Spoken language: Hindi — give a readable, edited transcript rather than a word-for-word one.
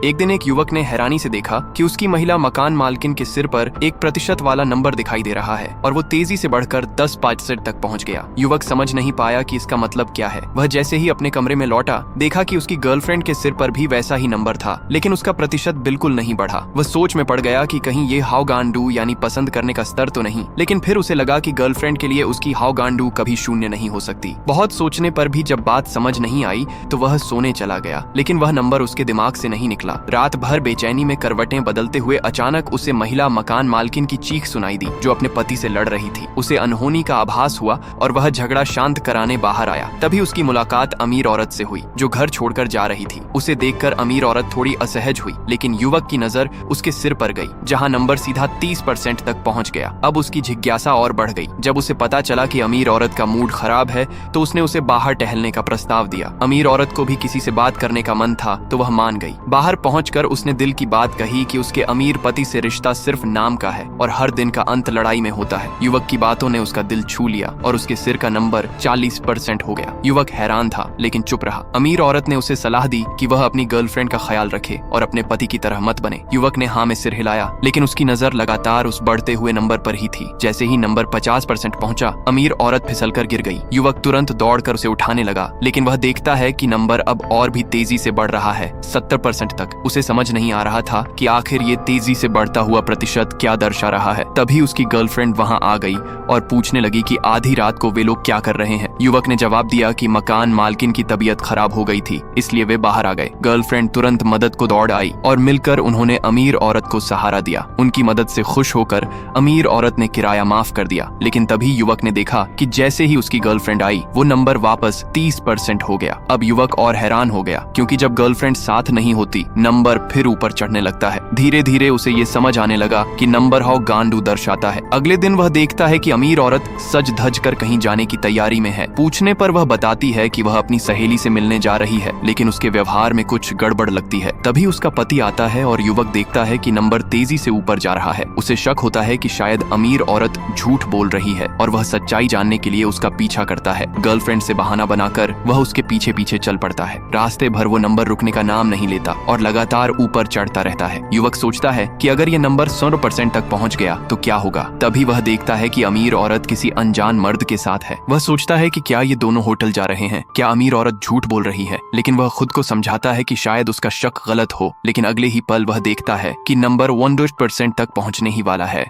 एक दिन एक युवक ने हैरानी से देखा कि उसकी महिला मकान मालकिन के सिर पर 1% वाला नंबर दिखाई दे रहा है और वो तेजी से बढ़कर 10% तक पहुंच गया। युवक समझ नहीं पाया कि इसका मतलब क्या है। वह जैसे ही अपने कमरे में लौटा, देखा कि उसकी गर्लफ्रेंड के सिर पर भी वैसा ही नंबर था, लेकिन उसका प्रतिशत बिल्कुल नहीं बढ़ा। वह सोच में पड़ गया कि कहीं ये हाउ गांडू यानी पसंद करने का स्तर तो नहीं, लेकिन फिर उसे लगा कि गर्लफ्रेंड के लिए उसकी हाउ गांडू कभी शून्य नहीं हो सकती। बहुत सोचने पर भी जब बात समझ नहीं आई तो वह सोने चला गया, लेकिन वह नंबर उसके दिमाग से नहीं निकला। रात भर बेचैनी में करवटें बदलते हुए अचानक उसे महिला मकान मालकिन की चीख सुनाई दी, जो अपने पति से लड़ रही थी। उसे अनहोनी का आभास हुआ और वह झगड़ा शांत कराने बाहर आया। तभी उसकी मुलाकात अमीर औरत से हुई, जो घर छोड़कर जा रही थी। उसे देखकर अमीर औरत थोड़ी असहज हुई, लेकिन युवक की नजर उसके सिर पर गई, जहां नंबर सीधा 30% तक पहुंच गया। अब उसकी जिज्ञासा और बढ़ गई। जब उसे पता चला कि अमीर औरत का मूड खराब है, तो उसने उसे बाहर टहलने का प्रस्ताव दिया। अमीर औरत को भी किसी से बात करने का मन था, तो वह मान गई। बाहर पहुंचकर उसने दिल की बात कही कि उसके अमीर पति से रिश्ता सिर्फ नाम का है और हर दिन का अंत लड़ाई में होता है। युवक की बातों ने उसका दिल छू लिया और उसके सिर का नंबर 40% हो गया। युवक हैरान था, लेकिन चुप रहा। अमीर औरत ने उसे सलाह दी कि वह अपनी गर्लफ्रेंड का ख्याल रखे और अपने पति की तरह मत बने। युवक ने हाँ में सिर हिलाया, लेकिन उसकी नजर लगातार उस बढ़ते हुए नंबर पर ही थी। जैसे ही नंबर 50% पहुंचा, अमीर औरत फिसलकर गिर गई। युवक तुरंत दौड़कर उसे उठाने लगा, लेकिन वह देखता है कि नंबर अब और भी तेजी से बढ़ रहा है, 70% तक। उसे समझ नहीं आ रहा था कि आखिर ये तेजी से बढ़ता हुआ प्रतिशत क्या दर्शा रहा है। तभी उसकी गर्लफ्रेंड वहां आ गई और पूछने लगी कि आधी रात को वे लोग क्या कर रहे हैं। युवक ने जवाब दिया कि मकान मालकिन की तबीयत खराब हो गई थी, इसलिए वे बाहर आ गए। गर्लफ्रेंड तुरंत मदद को दौड़ आई और मिलकर उन्होंने अमीर औरत को सहारा दिया। उनकी मदद से खुश होकर अमीर औरत ने किराया माफ कर दिया, लेकिन तभी युवक ने देखा कि जैसे ही उसकी गर्लफ्रेंड आई, वो नंबर वापस 30% हो गया। अब युवक और हैरान हो गया, क्योंकि जब गर्लफ्रेंड साथ नहीं होती, नंबर फिर ऊपर चढ़ने लगता है। धीरे धीरे उसे ये समझ आने लगा कि नंबर हाउ गांडू दर्शाता है। अगले दिन वह देखता है कि अमीर औरत सज धज कर कहीं जाने की तैयारी में है। पूछने पर वह बताती है कि वह अपनी सहेली से मिलने जा रही है, लेकिन उसके व्यवहार में कुछ गड़बड़ लगती है। तभी उसका पति आता है और युवक देखता है कि नंबर तेजी से ऊपर जा रहा है। उसे शक होता है कि शायद अमीर औरत झूठ बोल रही है और वह सच्चाई जानने के लिए उसका पीछा करता है। गर्लफ्रेंड से बहाना बनाकर वह उसके पीछे पीछे चल पड़ता है। रास्ते भर वो नंबर रुकने का नाम नहीं लेता और लगातार ऊपर चढ़ता रहता है। युवक सोचता है कि अगर ये नंबर 100% तक पहुंच गया तो क्या होगा। तभी वह देखता है कि अमीर औरत किसी अनजान मर्द के साथ है। वह सोचता है कि क्या ये दोनों होटल जा रहे हैं, क्या अमीर औरत झूठ बोल रही है, लेकिन वह खुद को समझाता है कि शायद उसका शक गलत हो। लेकिन अगले ही पल वह देखता है कि नंबर 100% तक पहुंचने ही वाला है।